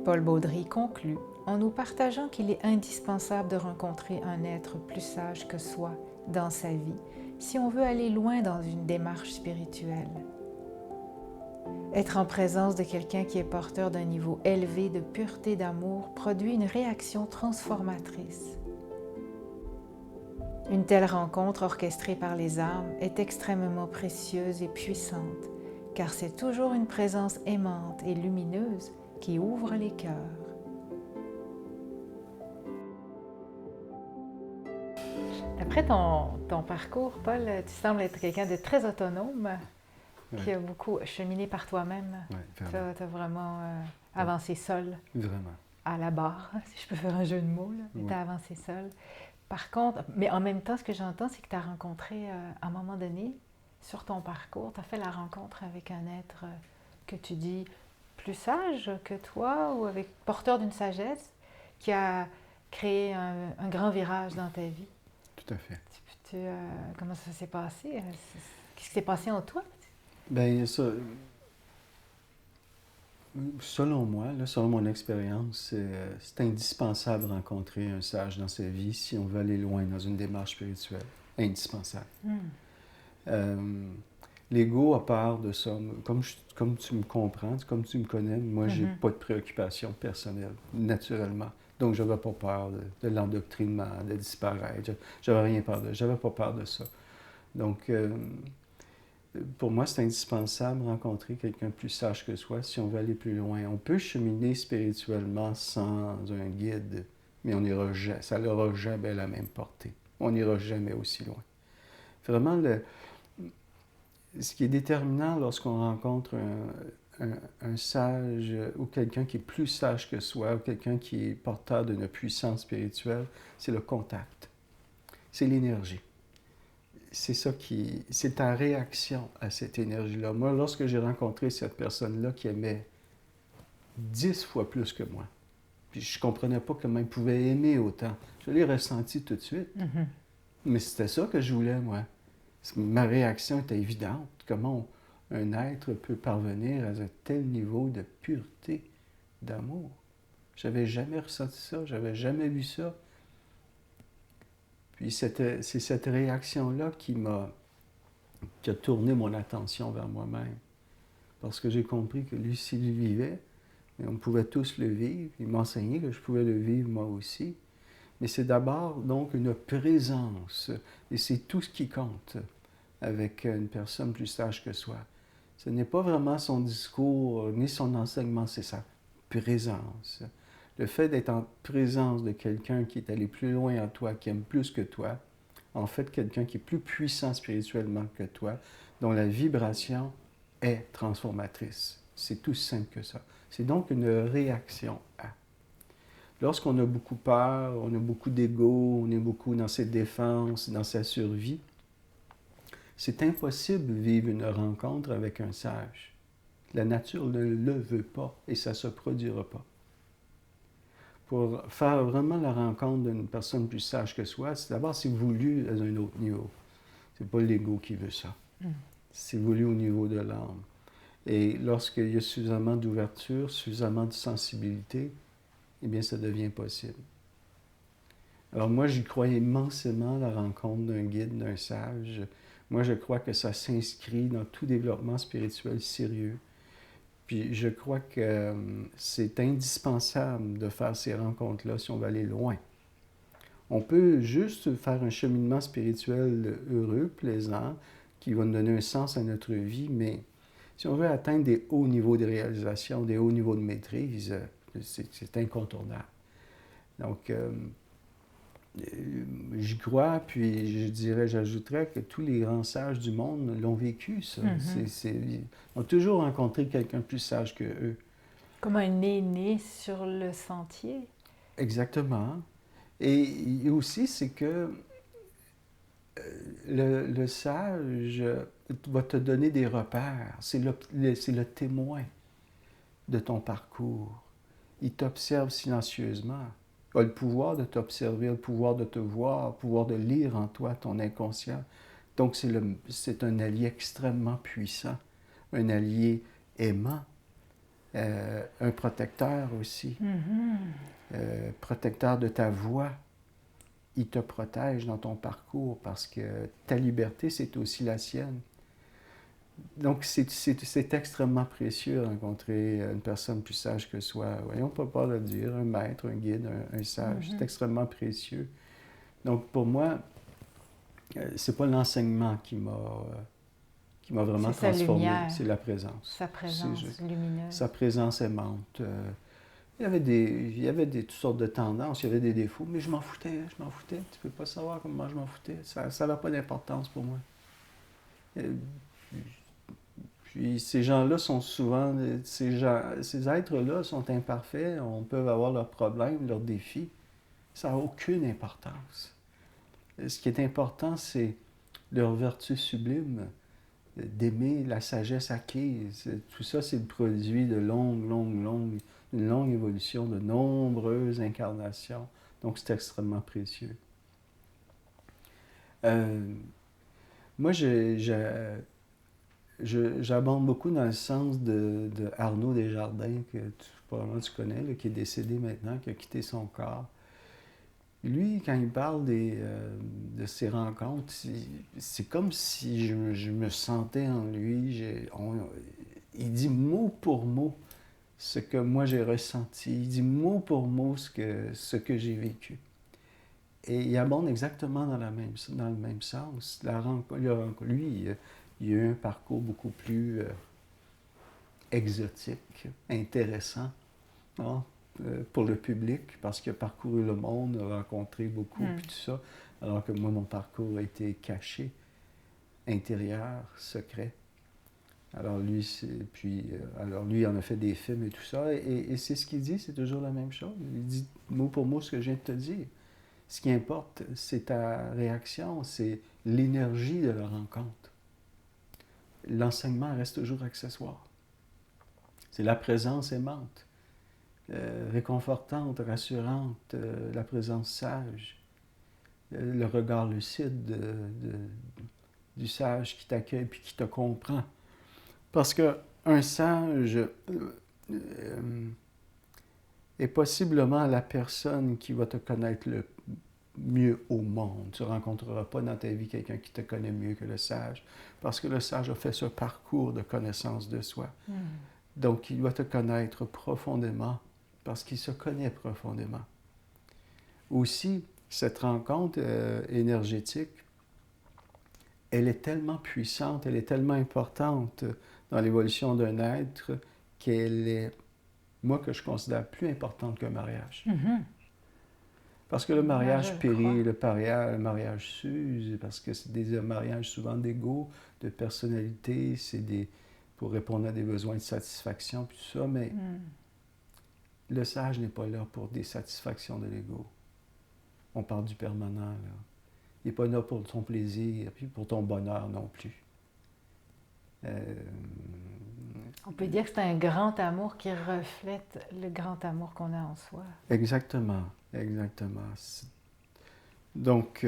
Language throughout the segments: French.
Paul Baudry conclut en nous partageant qu'il est indispensable de rencontrer un être plus sage que soi dans sa vie si on veut aller loin dans une démarche spirituelle. Être en présence de quelqu'un qui est porteur d'un niveau élevé de pureté d'amour produit une réaction transformatrice. Une telle rencontre orchestrée par les âmes est extrêmement précieuse et puissante, car c'est toujours une présence aimante et lumineuse qui ouvre les cœurs. Après ton parcours, Paul, tu sembles être quelqu'un de très autonome, qui a beaucoup cheminé par toi-même. Ouais, Tu as vraiment avancé seul. Vraiment. À la barre, si je peux faire un jeu de mots, tu as avancé seul. Par contre, mais en même temps, ce que j'entends, c'est que tu as rencontré, à un moment donné, sur ton parcours, tu as fait la rencontre avec un être que tu dis plus sage que toi ou avec porteur d'une sagesse qui a créé un grand virage dans ta vie. Tout à fait. Comment ça s'est passé? Qu'est-ce qui s'est passé en toi? Bien, ça, selon moi, là, selon mon expérience, c'est indispensable de rencontrer un sage dans sa vie si on veut aller loin dans une démarche spirituelle. Indispensable. L'ego a peur de ça. Comme tu me comprends, comme tu me connais, moi, j'ai pas de préoccupation personnelle, naturellement. Donc, je n'avais pas peur de l'endoctrinement, de disparaître. J'avais pas peur de ça. Donc, pour moi, c'est indispensable de rencontrer quelqu'un de plus sage que soi si on veut aller plus loin. On peut cheminer spirituellement sans un guide, mais ça n'aura jamais la même portée. On n'ira jamais aussi loin. Vraiment, ce qui est déterminant lorsqu'on rencontre un sage ou quelqu'un qui est plus sage que soi, ou quelqu'un qui est porteur d'une puissance spirituelle, c'est le contact. C'est l'énergie. C'est ta réaction à cette énergie-là. Moi, lorsque j'ai rencontré cette personne-là qui aimait 10 fois plus que moi, puis je ne comprenais pas comment il pouvait aimer autant, je l'ai ressenti tout de suite. Mais c'était ça que je voulais, moi. Ma réaction était évidente. Comment un être peut parvenir à un tel niveau de pureté, d'amour? J'avais jamais ressenti ça, j'avais jamais vu ça. Puis c'est cette réaction-là qui a tourné mon attention vers moi-même. Parce que j'ai compris que lui, s'il le vivait, on pouvait tous le vivre. Il m'a enseigné que je pouvais le vivre moi aussi. Mais c'est d'abord donc une présence. Et c'est tout ce qui compte avec une personne plus sage que soi. Ce n'est pas vraiment son discours ni son enseignement, c'est sa présence. Le fait d'être en présence de quelqu'un qui est allé plus loin en toi, qui aime plus que toi, en fait, quelqu'un qui est plus puissant spirituellement que toi, dont la vibration est transformatrice. C'est tout simple que ça. C'est donc une réaction à. Lorsqu'on a beaucoup peur, on a beaucoup d'ego, on est beaucoup dans ses défenses, dans sa survie, c'est impossible de vivre une rencontre avec un sage. La nature ne le veut pas et ça ne se produira pas. Pour faire vraiment la rencontre d'une personne plus sage que soi, d'abord, c'est voulu à un autre niveau. C'est pas l'ego qui veut ça. C'est voulu au niveau de l'âme. Et lorsqu'il y a suffisamment d'ouverture, suffisamment de sensibilité, eh bien, ça devient possible. Alors moi, j'y crois immensément, la rencontre d'un guide, d'un sage. Moi, je crois que ça s'inscrit dans tout développement spirituel sérieux. Puis je crois que c'est indispensable de faire ces rencontres-là si on veut aller loin. On peut juste faire un cheminement spirituel heureux, plaisant, qui va nous donner un sens à notre vie, mais si on veut atteindre des hauts niveaux de réalisation, des hauts niveaux de maîtrise, c'est incontournable. Donc, j'y crois, puis j'ajouterais que tous les grands sages du monde l'ont vécu, ça. Ils ont toujours rencontré quelqu'un de plus sage qu'eux. Comme un aîné sur le sentier. Exactement. Et aussi, c'est que le sage va te donner des repères. C'est le témoin de ton parcours. Il t'observe silencieusement. Il a le pouvoir de t'observer, le pouvoir de te voir, le pouvoir de lire en toi ton inconscient. Donc, c'est un allié extrêmement puissant, un allié aimant, un protecteur aussi, protecteur de ta voix. Il te protège dans ton parcours parce que ta liberté, c'est aussi la sienne. Donc, c'est extrêmement précieux de rencontrer une personne plus sage que soi. Voyons, on ne peut pas le dire, un maître, un guide, un sage. C'est extrêmement précieux. Donc, pour moi, c'est pas l'enseignement qui m'a vraiment transformé. C'est la présence. Sa présence lumineuse. Sa présence aimante. Il y avait toutes sortes de tendances, il y avait des défauts, mais je m'en foutais. Tu peux pas savoir comment je m'en foutais. Ça n'avait pas d'importance pour moi. Puis ces gens-là sont souvent, ces êtres-là sont imparfaits, on peut avoir leurs problèmes, leurs défis. Ça n'a aucune importance. Ce qui est important, c'est leur vertu sublime, d'aimer la sagesse acquise. Tout ça, c'est le produit de une longue évolution, de nombreuses incarnations. Donc, c'est extrêmement précieux. Moi, j'abonde beaucoup dans le sens de Arnaud Desjardins, que probablement tu connais, là, qui est décédé maintenant, qui a quitté son corps. Lui, quand il parle de ses rencontres, c'est comme si je me sentais en lui. Il dit mot pour mot ce que moi j'ai ressenti. Il dit mot pour mot ce que j'ai vécu. Et il abonde exactement dans le même sens. Lui, il a eu un parcours beaucoup plus exotique, intéressant, hein, pour le public, parce qu'il a parcouru le monde, a rencontré beaucoup, puis tout ça, alors que moi, mon parcours a été caché, intérieur, secret. Alors lui, il en a fait des films et tout ça, et c'est ce qu'il dit, c'est toujours la même chose. Il dit mot pour mot ce que je viens de te dire. Ce qui importe, c'est ta réaction, c'est l'énergie de la rencontre. L'enseignement reste toujours accessoire. C'est la présence aimante, réconfortante, rassurante, la présence sage, le regard lucide du sage qui t'accueille puis qui te comprend. Parce qu'un sage est possiblement la personne qui va te connaître le mieux au monde. Tu ne rencontreras pas dans ta vie quelqu'un qui te connaît mieux que le sage, parce que le sage a fait ce parcours de connaissance de soi. Donc, il doit te connaître profondément, parce qu'il se connaît profondément. Aussi, cette rencontre énergétique, elle est tellement puissante, elle est tellement importante dans l'évolution d'un être qu'elle est, moi, que je considère plus importante qu'un mariage. Parce que le mariage périt, le mariage s'use, parce que c'est des mariages souvent d'ego, de personnalité, pour répondre à des besoins de satisfaction, puis tout ça, mais le sage n'est pas là pour des satisfactions de l'ego. On parle du permanent, là. Il n'est pas là pour ton plaisir, puis pour ton bonheur non plus. On peut dire que c'est un grand amour qui reflète le grand amour qu'on a en soi. Exactement. Donc,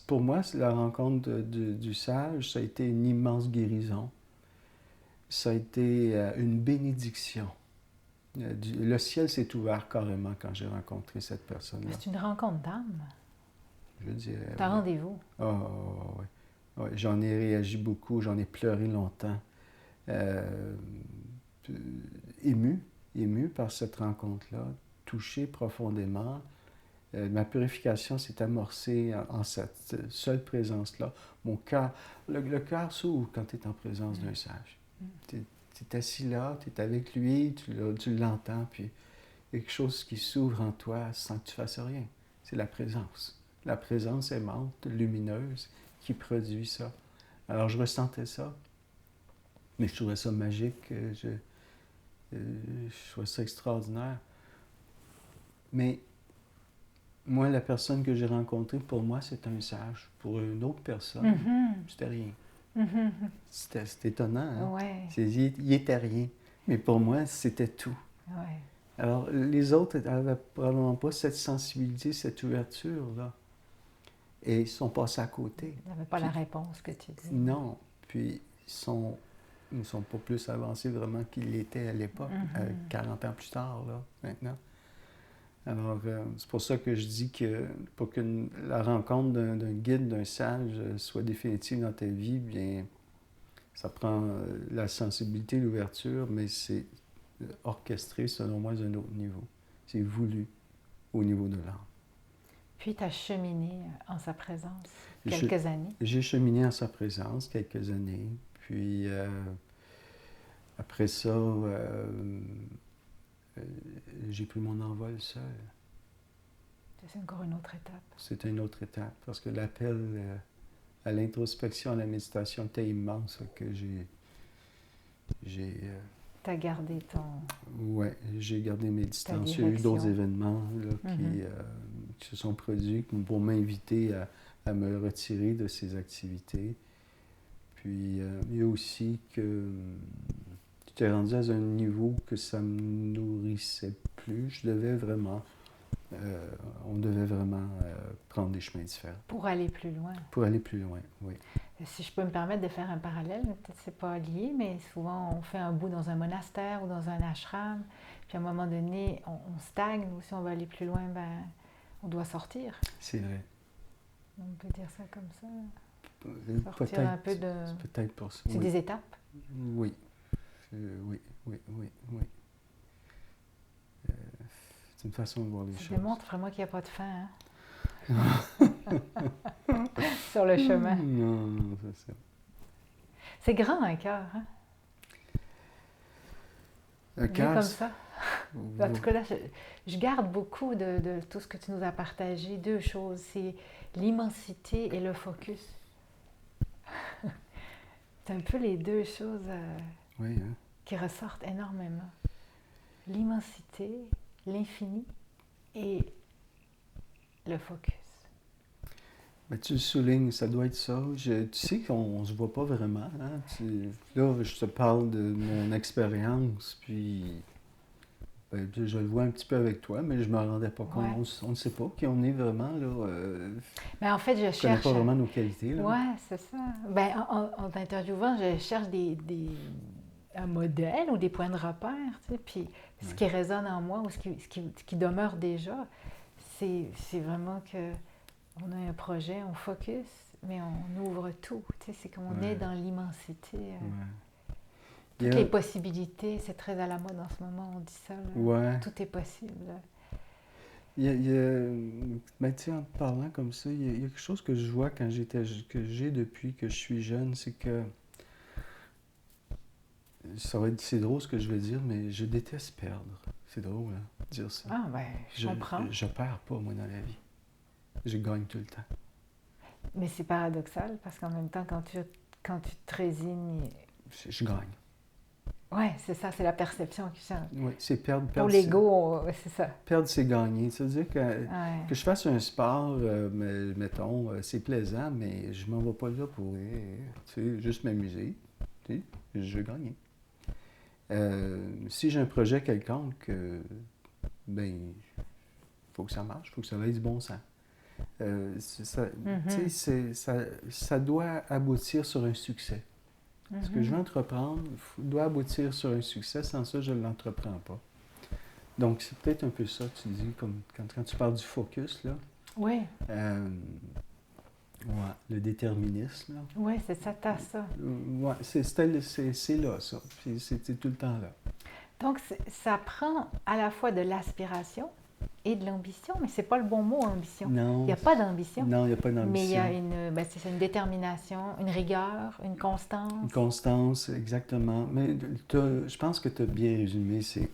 pour moi, la rencontre du sage, ça a été une immense guérison. Ça a été une bénédiction. Le ciel s'est ouvert carrément quand j'ai rencontré cette personne-là. C'est une rencontre d'âme. Je dirais. C'est un rendez-vous. Oui. Ouais, j'en ai réagi beaucoup, j'en ai pleuré longtemps. Ému par cette rencontre-là, touché profondément. Ma purification s'est amorcée en cette seule présence-là. Mon cœur, le cœur s'ouvre quand tu es en présence d'un sage. Tu es assis là, tu es avec lui, tu l'entends, puis quelque chose qui s'ouvre en toi sans que tu fasses rien. C'est la présence. La présence aimante, lumineuse, qui produit ça. Alors je ressentais ça, mais je trouvais ça magique, je trouvais ça extraordinaire. Mais moi, la personne que j'ai rencontrée, pour moi, c'est un sage. Pour une autre personne, c'était rien. C'était étonnant, hein? Ouais. Il était rien. Mais pour moi, c'était tout. Ouais. Alors, les autres n'avaient probablement pas cette sensibilité, cette ouverture-là. Et ils sont passés à côté. Il n'y avait pas la réponse que tu dis. Non. Puis, ils sont ne sont pas plus avancés vraiment qu'ils l'étaient à l'époque, 40 ans plus tard, là, maintenant. Alors, c'est pour ça que je dis que pour que la rencontre d'un guide, d'un sage soit définitive dans ta vie, bien, ça prend la sensibilité, l'ouverture, mais c'est orchestré, selon moi, à un autre niveau. C'est voulu au niveau de l'âme. Puis tu as cheminé en sa présence quelques années. J'ai cheminé en sa présence quelques années. Puis, après ça, j'ai pris mon envol seul. C'est encore une autre étape. C'est une autre étape, parce que l'appel à l'introspection, à la méditation était immense, que T'as gardé ton... Oui, j'ai gardé mes distances. Il y a eu d'autres événements là, qui se sont produits pour m'inviter à me retirer de ces activités. Puis, il y a aussi que j'étais rendu à un niveau que ça ne me nourrissait plus. Je devais vraiment... on devait vraiment prendre des chemins différents. Pour aller plus loin. Pour aller plus loin, oui. Si je peux me permettre de faire un parallèle, peut-être c'est pas lié, mais souvent on fait un bout dans un monastère ou dans un ashram, puis à un moment donné, on stagne, ou si on veut aller plus loin, ben, on doit sortir. C'est vrai. On peut dire ça comme ça. Sortir un peu de... C'est peut-être pour ça. C'est des étapes? Oui. Oui. C'est une façon de voir les choses. Ça démontre vraiment qu'il n'y a pas de fin, hein? Sur le chemin. Non, c'est ça. C'est grand, un cœur, hein? Un cœur comme ça. En tout cas, là, je garde beaucoup de tout ce que tu nous as partagé. Deux choses, c'est l'immensité et le focus. C'est un peu les deux choses qui ressortent énormément. L'immensité, l'infini et le focus. Ben, tu le soulignes, ça doit être ça. Tu sais qu'on ne se voit pas vraiment. Hein? Là, je te parle de mon expérience, puis ben, je le vois un petit peu avec toi, mais je ne me rendais pas compte. On ne sait pas qui on est vraiment. Ben, en fait, je cherche... On ne connaît pas vraiment nos qualités. Oui, c'est ça. Ben, en t'interviewant, je cherche un modèle ou des points de repère, tu sais, puis ce qui résonne en moi ou ce qui demeure déjà, c'est vraiment que on a un projet, on focus, mais on ouvre tout, tu sais, c'est qu'on est dans l'immensité. Toutes les possibilités, c'est très à la mode en ce moment, on dit ça, là. Tout est possible. Ben, tu sais, en te parlant comme ça, il y a quelque chose que je vois que j'ai depuis que je suis jeune, c'est que c'est drôle ce que je vais dire, mais je déteste perdre. C'est drôle, hein, de dire ça. Ah, ben, je comprends. Je perds pas, moi, dans la vie. Je gagne tout le temps. Mais c'est paradoxal, parce qu'en même temps, quand tu te résignes... Je gagne. Oui, c'est ça, c'est la perception qui change. Oui, c'est perdre. Pour l'ego, c'est ça. Perdre, c'est gagner. C'est-à-dire que je fasse un sport, mettons, c'est plaisant, mais je m'en vais pas là pour juste m'amuser. Tu sais, je veux gagner. Si j'ai un projet quelconque, ben, il faut que ça marche, il faut que ça ait du bon sens. Ça doit aboutir sur un succès. Ce que je veux entreprendre doit aboutir sur un succès, sans ça, je ne l'entreprends pas. Donc, c'est peut-être un peu ça que tu dis, comme quand tu parles du focus, là. Oui. Le déterminisme, là. Oui, c'est ça, t'as ça. Oui, c'est là, ça. Puis c'était tout le temps là. Donc, ça prend à la fois de l'aspiration et de l'ambition, mais c'est pas le bon mot, ambition. Non. Il n'y a pas d'ambition. Non, il n'y a pas d'ambition. Mais il y a c'est une détermination, une rigueur, une constance. Une constance, exactement. Mais je pense que tu as bien résumé, c'est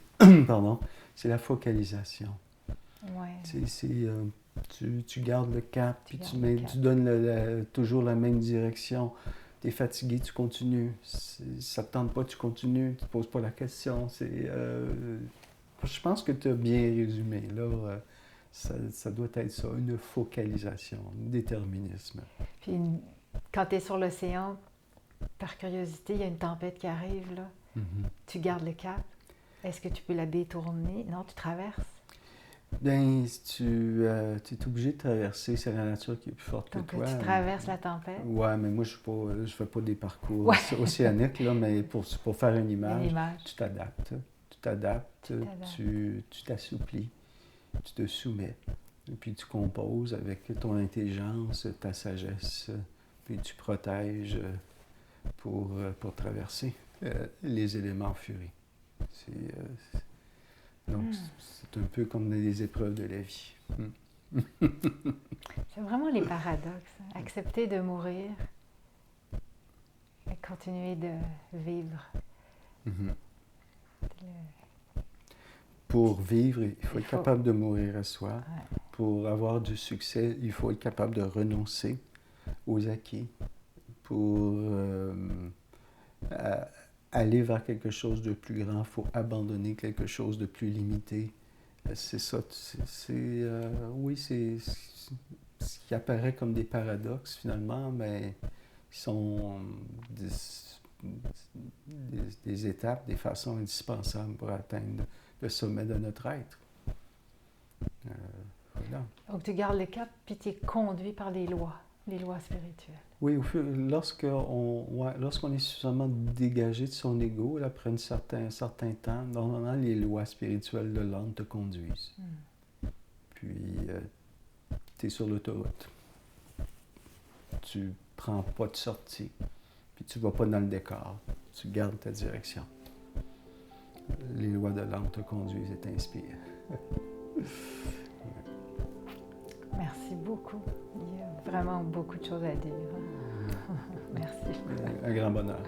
c'est la focalisation. Oui. Tu gardes le cap, puis tu donnes toujours la même direction. Tu es fatigué, tu continues. Ça ne te tente pas, tu continues. Tu ne te poses pas la question. Je pense que tu as bien résumé. Là, ça doit être ça, une focalisation, un déterminisme. Puis, quand tu es sur l'océan, par curiosité, il y a une tempête qui arrive, là. Tu gardes le cap. Est-ce que tu peux la détourner? Non, tu traverses? Ben, si tu es obligé de traverser, c'est la nature qui est plus forte que Donc, toi. tu traverses la tempête. Ouais, mais moi, je fais pas des parcours Ouais. océaniques, là, mais pour faire une image, image. tu t'adaptes. Tu t'adaptes, tu t'assouplis, tu te soumets. Et puis tu composes avec ton intelligence, ta sagesse, puis tu protèges pour traverser les éléments en furie. Donc, c'est un peu comme des épreuves de la vie. C'est vraiment les paradoxes. Accepter de mourir et continuer de vivre. Pour vivre, il faut être capable de mourir à soi. Ouais. Pour avoir du succès, il faut être capable de renoncer aux acquis. Pour aller vers quelque chose de plus grand, il faut abandonner quelque chose de plus limité. C'est ça. Oui, c'est ce qui apparaît comme des paradoxes finalement, mais ils sont des étapes, des façons indispensables pour atteindre le sommet de notre être. Voilà. Donc tu gardes le cap, puis tu es conduit par les lois spirituelles. Oui, lorsqu'on est suffisamment dégagé de son ego, après un certain temps, normalement, les lois spirituelles de l'âme te conduisent. Puis, tu es sur l'autoroute. Tu prends pas de sortie, puis tu vas pas dans le décor. Tu gardes ta direction. Les lois de l'âme te conduisent et t'inspirent. Merci beaucoup. Il y a vraiment beaucoup de choses à dire. Merci. Un grand bonheur.